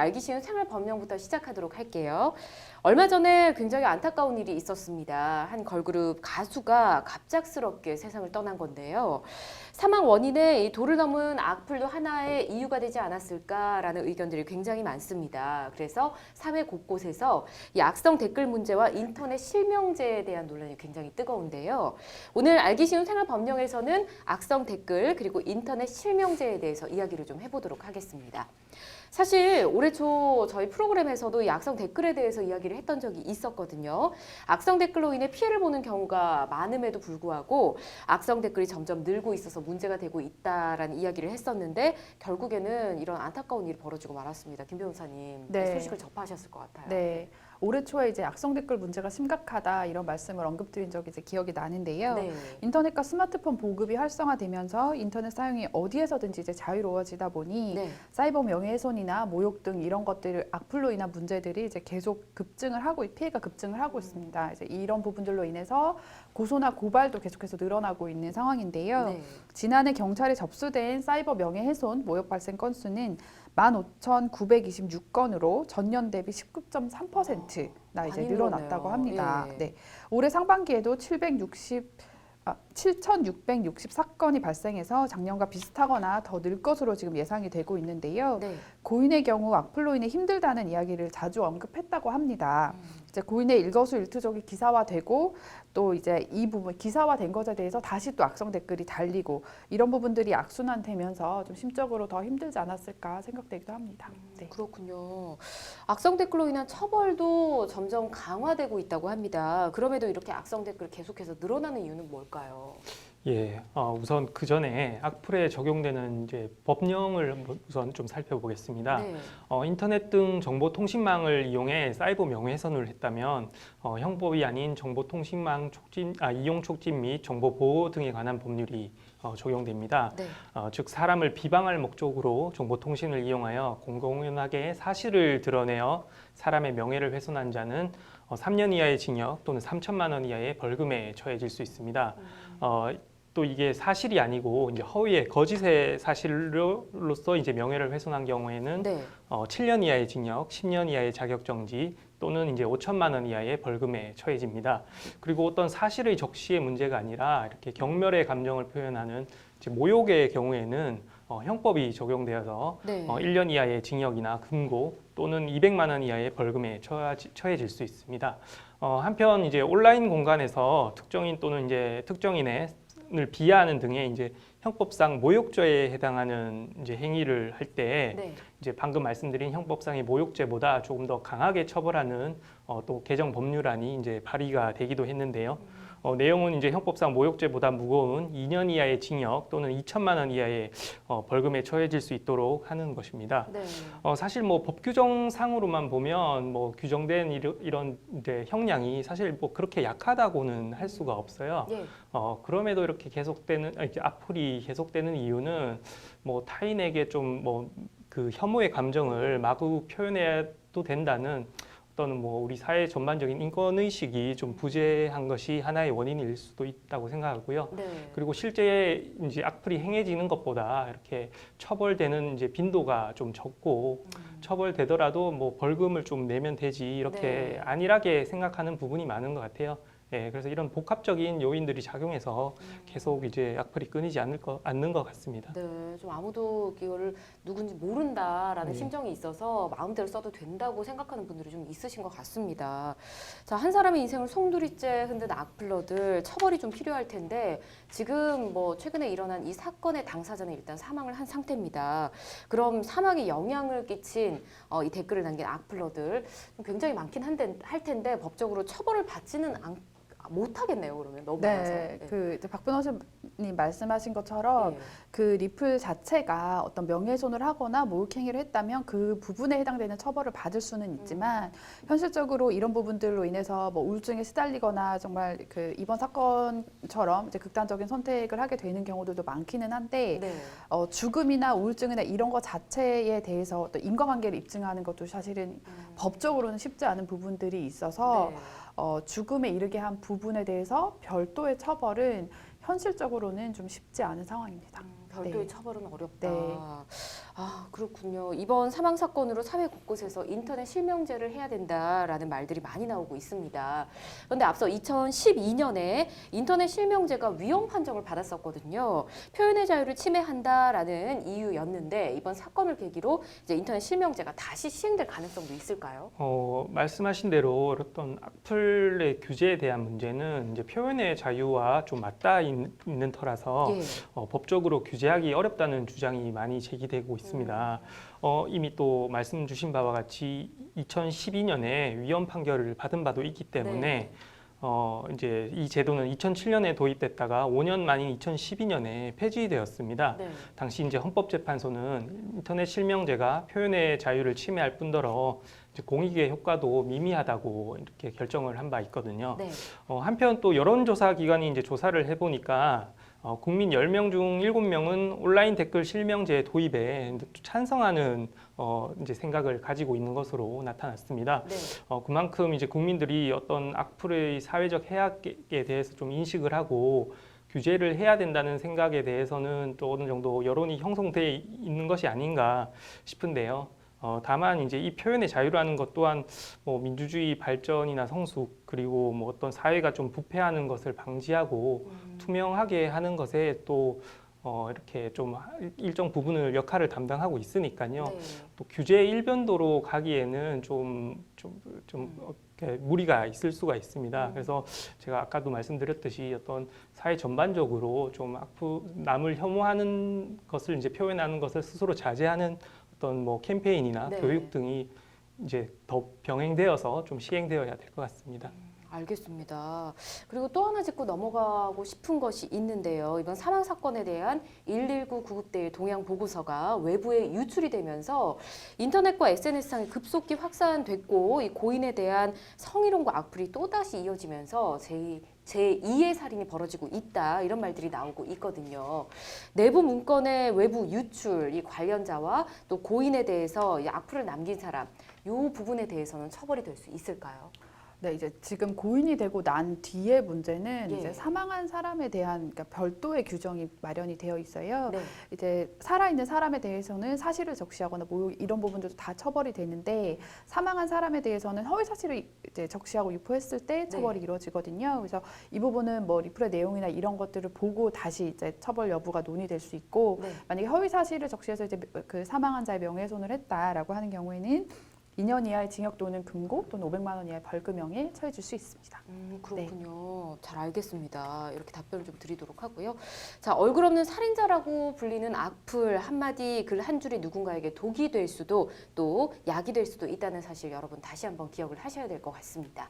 알기 쉬운 생활 법령부터 시작하도록 할게요. 얼마 전에 굉장히 안타까운 일이 있었습니다. 한 걸그룹 가수가 갑작스럽게 세상을 떠난 건데요. 사망 원인에 이 도를 넘은 악플도 하나의 이유가 되지 않았을까라는 의견들이 굉장히 많습니다. 그래서 사회 곳곳에서 이 악성 댓글 문제와 인터넷 실명제에 대한 논란이 굉장히 뜨거운데요. 오늘 알기 쉬운 생활 법령에서는 악성 댓글 그리고 인터넷 실명제에 대해서 이야기를 좀 해보도록 하겠습니다. 사실 올해 초 저희 프로그램에서도 이 악성 댓글에 대해서 이야기를 했던 적이 있었거든요. 악성 댓글로 인해 피해를 보는 경우가 많음에도 불구하고 악성 댓글이 점점 늘고 있어서 문제가 되고 있다라는 이야기를 했었는데 결국에는 이런 안타까운 일이 벌어지고 말았습니다. 김 변호사님, 네. 소식을 접하셨을 것 같아요. 네. 올해 초에 이제 악성 댓글 문제가 심각하다 이런 말씀을 언급드린 적이 이제 기억이 나는데요. 네. 인터넷과 스마트폰 보급이 활성화되면서 인터넷 사용이 어디에서든지 이제 자유로워지다 보니 네. 사이버 명예훼손이나 모욕 등 이런 것들 악플로 인한 문제들이 이제 계속 급증을 하고 피해가 급증을 하고 있습니다. 이제 이런 부분들로 인해서 고소나 고발도 계속해서 늘어나고 있는 상황인데요. 네. 지난해 경찰에 접수된 사이버 명예훼손 모욕 발생 건수는 15,926건으로 전년 대비 19.3%나 이제 많이 늘어났다고 늘었네요. 합니다. 예. 네. 올해 상반기에도 7,664건이 발생해서 작년과 비슷하거나 더 늘 것으로 지금 예상이 되고 있는데요. 네. 고인의 경우 악플로 인해 힘들다는 이야기를 자주 언급했다고 합니다. 이제 고인의 일거수일투족이 기사화되고 또 이제 이 부분 기사화된 것에 대해서 다시 또 악성 댓글이 달리고 이런 부분들이 악순환되면서 좀 심적으로 더 힘들지 않았을까 생각되기도 합니다. 네. 그렇군요. 악성 댓글로 인한 처벌도 점점 강화되고 있다고 합니다. 그럼에도 이렇게 악성 댓글이 계속해서 늘어나는 이유는 뭘까요? 예, 우선 그 전에 악플에 적용되는 이제 법령을 우선 좀 살펴보겠습니다. 네. 인터넷 등 정보통신망을 이용해 사이버 명예훼손을 했다면 형법이 아닌 정보통신망 이용 촉진 및 정보 보호 등에 관한 법률이 적용됩니다. 네. 즉 사람을 비방할 목적으로 정보통신을 이용하여 공공연하게 사실을 드러내어 사람의 명예를 훼손한 자는 3년 이하의 징역 또는 3천만 원 이하의 벌금에 처해질 수 있습니다. 또 이게 사실이 아니고 이제 허위의 거짓의 사실로서 이제 명예를 훼손한 경우에는 네. 7년 이하의 징역, 10년 이하의 자격정지 또는 이제 5천만 원 이하의 벌금에 처해집니다. 그리고 어떤 사실의 적시의 문제가 아니라 이렇게 경멸의 감정을 표현하는 이제 모욕의 경우에는 형법이 적용되어서 네. 1년 이하의 징역이나 금고 또는 200만 원 이하의 벌금에 처해질 수 있습니다. 한편 이제 온라인 공간에서 특정인 또는 이제 특정인의 을 비하하는 등의 이제 형법상 모욕죄에 해당하는 이제 행위를 할 때 네. 이제 방금 말씀드린 형법상의 모욕죄보다 조금 더 강하게 처벌하는 또 개정 법률안이 이제 발의가 되기도 했는데요. 내용은 이제 형법상 모욕죄보다 무거운 2년 이하의 징역 또는 2천만 원 이하의 벌금에 처해질 수 있도록 하는 것입니다. 네. 사실 뭐 법 규정상으로만 보면 뭐 규정된 이런 이제 형량이 사실 뭐 그렇게 약하다고는 할 수가 없어요. 예. 그럼에도 이렇게 이제 악플이 계속되는 이유는 뭐 타인에게 좀 뭐 그 혐오의 감정을 마구 표현해도 된다는 어떤 뭐 우리 사회 전반적인 인권 의식이 좀 부재한 것이 하나의 원인일 수도 있다고 생각하고요. 네. 그리고 실제 이제 악플이 행해지는 것보다 이렇게 처벌되는 이제 빈도가 좀 적고 처벌되더라도 뭐 벌금을 좀 내면 되지 이렇게 네. 안일하게 생각하는 부분이 많은 것 같아요. 예, 그래서 이런 복합적인 요인들이 작용해서 계속 이제 악플이 끊이지 않는 것 같습니다. 네, 좀 아무도 이거를 누군지 모른다라는 네. 심정이 있어서 마음대로 써도 된다고 생각하는 분들이 좀 있으신 것 같습니다. 자, 한 사람의 인생을 송두리째 흔든 악플러들 처벌이 좀 필요할 텐데 지금 뭐 최근에 일어난 이 사건의 당사자는 일단 사망을 한 상태입니다. 그럼 사망에 영향을 끼친 이 댓글을 남긴 악플러들 굉장히 많긴 할 텐데 법적으로 처벌을 받지는 못하겠네요. 그러면 넘어가서. 네, 그 이제 박 변호사님 말씀하신 것처럼 네. 그 리플 자체가 어떤 명예훼손을 하거나 모욕행위를 했다면 그 부분에 해당되는 처벌을 받을 수는 있지만 현실적으로 이런 부분들로 인해서 뭐 우울증에 시달리거나 정말 그 이번 사건처럼 이제 극단적인 선택을 하게 되는 경우들도 많기는 한데 네. 죽음이나 우울증이나 이런 것 자체에 대해서 또 인과관계를 입증하는 것도 사실은 법적으로는 쉽지 않은 부분들이 있어서 네. 죽음에 이르게 한 부분에 대해서 별도의 처벌은 현실적으로는 좀 쉽지 않은 상황입니다. 별도의 네. 처벌은 어렵다. 네. 아, 그렇군요. 이번 사망 사건으로 사회 곳곳에서 인터넷 실명제를 해야 된다라는 말들이 많이 나오고 있습니다. 그런데 앞서 2012년에 인터넷 실명제가 위헌 판정을 받았었거든요. 표현의 자유를 침해한다라는 이유였는데 이번 사건을 계기로 이제 인터넷 실명제가 다시 시행될 가능성도 있을까요? 말씀하신 대로 어떤 악플의 규제에 대한 문제는 이제 표현의 자유와 좀 맞닿아 있는 터라서 예. 법적으로 규제하기 어렵다는 주장이 많이 제기되고 있습니다. 이미 또 말씀 주신 바와 같이 2012년에 위헌 판결을 받은 바도 있기 때문에 네. 이제 이 제도는 2007년에 도입됐다가 5년 만인 2012년에 폐지되었습니다. 네. 당시 이제 헌법재판소는 인터넷 실명제가 표현의 자유를 침해할 뿐더러 이제 공익의 효과도 미미하다고 이렇게 결정을 한 바 있거든요. 네. 한편 또 여론조사 기관이 이제 조사를 해보니까 국민 10명 중 7명은 온라인 댓글 실명제 도입에 찬성하는 이제 생각을 가지고 있는 것으로 나타났습니다. 네. 그만큼 이제 국민들이 어떤 악플의 사회적 해악에 대해서 좀 인식을 하고 규제를 해야 된다는 생각에 대해서는 또 어느 정도 여론이 형성돼 있는 것이 아닌가 싶은데요. 다만 이제 이 표현의 자유라는 것 또한 뭐 민주주의 발전이나 성숙 그리고 뭐 어떤 사회가 좀 부패하는 것을 방지하고 투명하게 하는 것에 또 이렇게 좀 일정 부분을 역할을 담당하고 있으니까요. 네. 또 규제 일변도로 가기에는 이렇게 무리가 있을 수가 있습니다. 그래서 제가 아까도 말씀드렸듯이 어떤 사회 전반적으로 좀 남을 혐오하는 것을 이제 표현하는 것을 스스로 자제하는 어떤 뭐 캠페인이나 네. 교육 등이 이제 더 병행되어서 좀 시행되어야 될 것 같습니다. 알겠습니다. 그리고 또 하나 짚고 넘어가고 싶은 것이 있는데요. 이번 사망 사건에 대한 119 구급대의 동향 보고서가 외부에 유출이 되면서 인터넷과 SNS상에 급속히 확산됐고 이 고인에 대한 성희롱과 악플이 또다시 이어지면서 제2의 살인이 벌어지고 있다 이런 말들이 나오고 있거든요. 내부 문건의 외부 유출, 이 관련자와 또 고인에 대해서 이 악플을 남긴 사람 이 부분에 대해서는 처벌이 될 수 있을까요? 네, 이제 지금 고인이 되고 난 뒤의 문제는 예. 이제 사망한 사람에 대한 그러니까 별도의 규정이 마련이 되어 있어요. 네. 이제 살아있는 사람에 대해서는 사실을 적시하거나 모욕 이런 부분들도 다 처벌이 되는데 사망한 사람에 대해서는 허위 사실을 이제 적시하고 유포했을 때 처벌이 이루어지거든요. 그래서 이 부분은 뭐 리플의 내용이나 이런 것들을 보고 다시 이제 처벌 여부가 논의될 수 있고 네. 만약에 허위 사실을 적시해서 이제 그 사망한 자의 명예훼손을 했다라고 하는 경우에는 2년 이하의 징역 또는 금고 또는 500만 원 이하의 벌금형에 처해질 수 있습니다. 그렇군요. 잘 알겠습니다. 이렇게 답변을 좀 드리도록 하고요. 자, 얼굴 없는 살인자라고 불리는 악플 한마디 글 한 줄이 누군가에게 독이 될 수도 또 약이 될 수도 있다는 사실 여러분 다시 한번 기억을 하셔야 될 것 같습니다.